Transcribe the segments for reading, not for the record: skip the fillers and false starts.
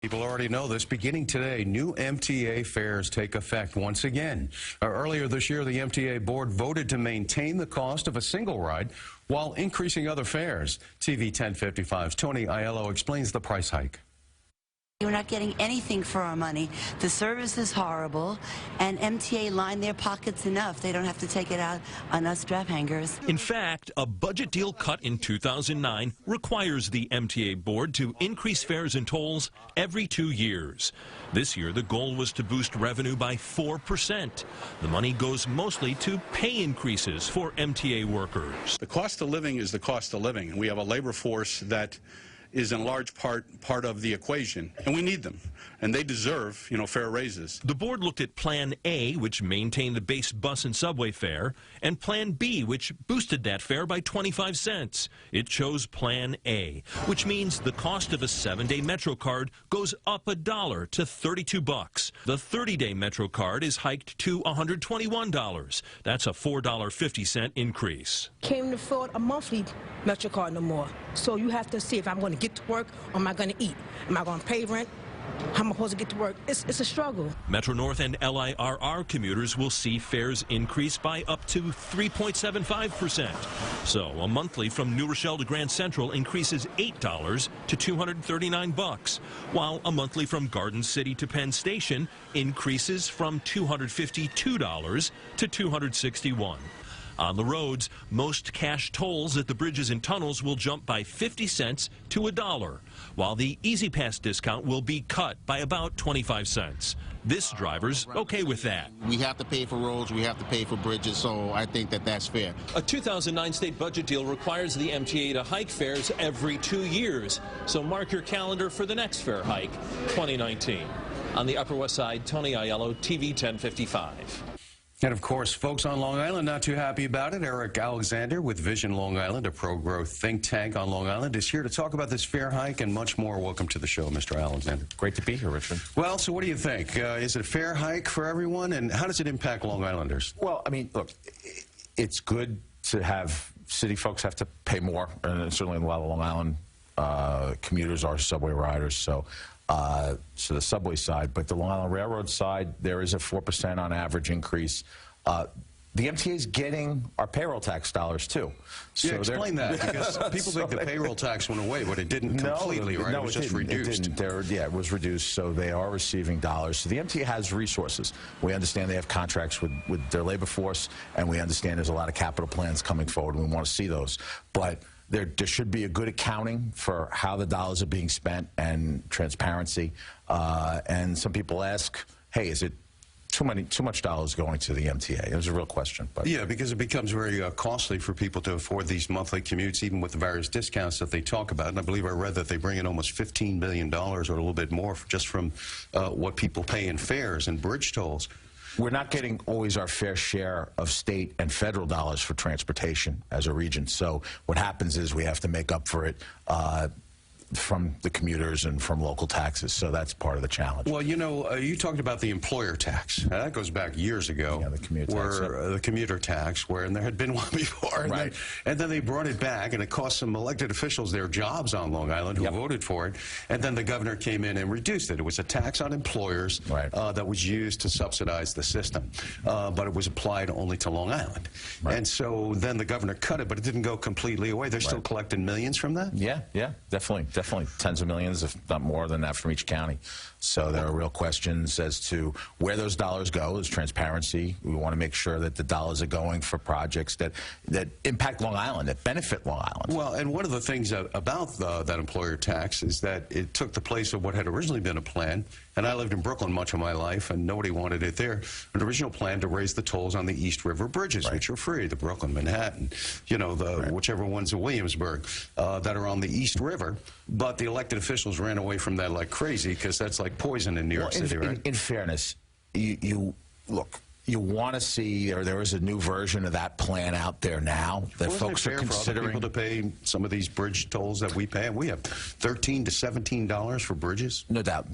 People already know this. Beginning today, new MTA fares take effect once again. Earlier this year, the MTA board voted to maintain the cost of a single ride while increasing other fares. TV 1055's Tony Aiello explains the price hike. We're not getting anything for our money. The service is horrible, and MTA lined their pockets enough. They don't have to take it out on us strap hangers. In fact, a budget deal cut in 2009 requires the MTA board to increase fares and tolls every 2 years. This year, the goal was to boost revenue by 4%. The money goes mostly to pay increases for MTA workers. The cost of living is the cost of living, and we have a labor force that is in large part of the equation, and we need them, and they deserve, fair raises. The board looked at Plan A, which maintained the base bus and subway fare, and Plan B, which boosted that fare by 25 cents. It chose Plan A, which means the cost of a 7-day Metro card goes up $1 to $32. The 30-day Metro card is hiked to $121. That's a $4.50 increase. Can't afford a monthly Metro card no more. So you have to see if I'm going to get to work or am I going to eat? Am I going to pay rent? How am I supposed to get to work? It's a struggle. Metro North and LIRR commuters will see fares increase by up to 3.75%. So a monthly from New Rochelle to Grand Central increases $8 to $239, while a monthly from Garden City to Penn Station increases from $252 to $261. On the roads, most cash tolls at the bridges and tunnels will jump by 50 cents to $1, while the Easy Pass discount will be cut by about 25 cents. This driver's okay with that. We have to pay for roads, we have to pay for bridges, so I think that that's fair. A 2009 state budget deal requires the MTA to hike fares every 2 years, so mark your calendar for the next fare hike, 2019. On the Upper West Side, Tony Aiello, TV 1055. And, of course, folks on Long Island not too happy about it. Eric Alexander with Vision Long Island, a pro-growth think tank on Long Island, is here to talk about this fare hike and much more. Welcome to the show, Mr. Alexander. Great to be here, Richard. Well, so what do you think? Is it a fair hike for everyone, and how does it impact Long Islanders? Well, I mean, look, it's good to have city folks have to pay more, and certainly a lot of Long Island commuters are subway riders, so the subway side, but the Long Island Railroad side, there is a 4% on average increase. The MTA is getting our payroll tax dollars, too. So yeah, explain that, because people think the payroll tax went away, but it didn't completely, right? No, it was just reduced. It didn't. Yeah, it was reduced, so they are receiving dollars. So the MTA has resources. We understand they have contracts with their labor force, and we understand there's a lot of capital plans coming forward, and we want to see those. But there should be a good accounting for how the dollars are being spent and transparency. And some people ask, hey, is it too much dollars going to the MTA? It was a real question. But yeah, because it becomes very costly for people to afford these monthly commutes, even with the various discounts that they talk about. And I believe I read that they bring in almost $15 billion or a little bit more just from what people pay in fares and bridge tolls. We're not getting always our fair share of state and federal dollars for transportation as a region. So what happens is we have to make up for it from the commuters and from local taxes. So that's part of the challenge. Well, you talked about the employer tax. Now, that goes back years ago. Yeah, the commuter tax. The commuter tax, and there had been one before. Right. And then they brought it back, and it cost some elected officials their jobs on Long Island who voted for it. And then the governor came in and reduced it. It was a tax on employers that was used to subsidize the system. But it was applied only to Long Island. Right. And so then the governor cut it, but it didn't go completely away. They're still collecting millions from that? Yeah, definitely. Definitely tens of millions, if not more than that, from each county. So there are real questions as to where those dollars go. There's transparency. We want to make sure that the dollars are going for projects that impact Long Island, that benefit Long Island. Well, and one of the things about that employer tax is that it took the place of what had originally been a plan. And I lived in Brooklyn much of my life, and nobody wanted it there. An original plan to raise the tolls on the East River bridges, which are free, the Brooklyn, Manhattan, whichever ones in Williamsburg, that are on the East River. But the elected officials ran away from that like crazy, because that's like poison in New York City, right? In fairness, you want to see, or there is a new version of that plan out there now that folks are considering. For other people to pay some of these bridge tolls that we pay, and we have $13 to $17 for bridges. No doubt.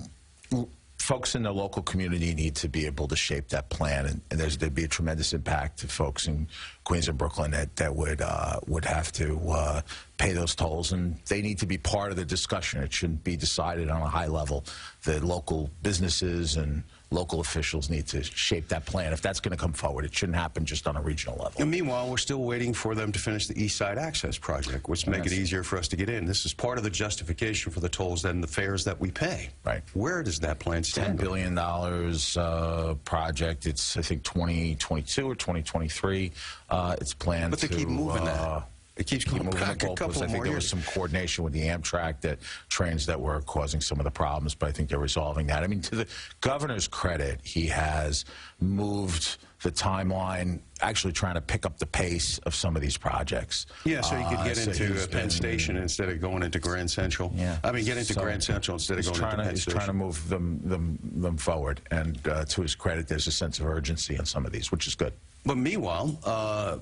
Folks in the local community need to be able to shape that plan, and there'd be a tremendous impact to folks in Queens and Brooklyn that would have to pay those tolls, and they need to be part of the discussion. It shouldn't be decided on a high level. The local businesses and local officials need to shape that plan. If that's going to come forward, it shouldn't happen just on a regional level. And meanwhile, we're still waiting for them to finish the East Side Access Project, which make it easier for us to get in. This is part of the justification for the tolls and the fares that we pay. Right. Where does that plan stand? $10 billion project. It's, I think, 2022 or 2023. It's planned But they keep moving that. It keeps keep moving back the a couple goalposts. I think more there was years. some coordination with the Amtrak, that trains that were causing some of the problems, but I think they're resolving that. I mean, to the governor's credit, he has moved the timeline, actually trying to pick up the pace of some of these projects. Yeah, so you could get so into he's Penn Station instead of going into Grand Central. Yeah. I mean, get into Grand Central instead of going into Penn Station. He's trying to move them forward, and to his credit, there's a sense of urgency on some of these, which is good. But meanwhile,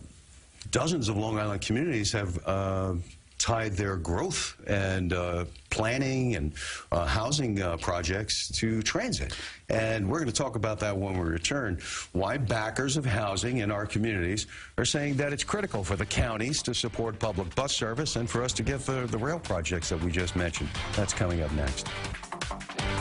dozens of Long Island communities have tied their growth and planning and housing projects to transit. And we're going to talk about that when we return, why backers of housing in our communities are saying that it's critical for the counties to support public bus service and for us to get the rail projects that we just mentioned. That's coming up next.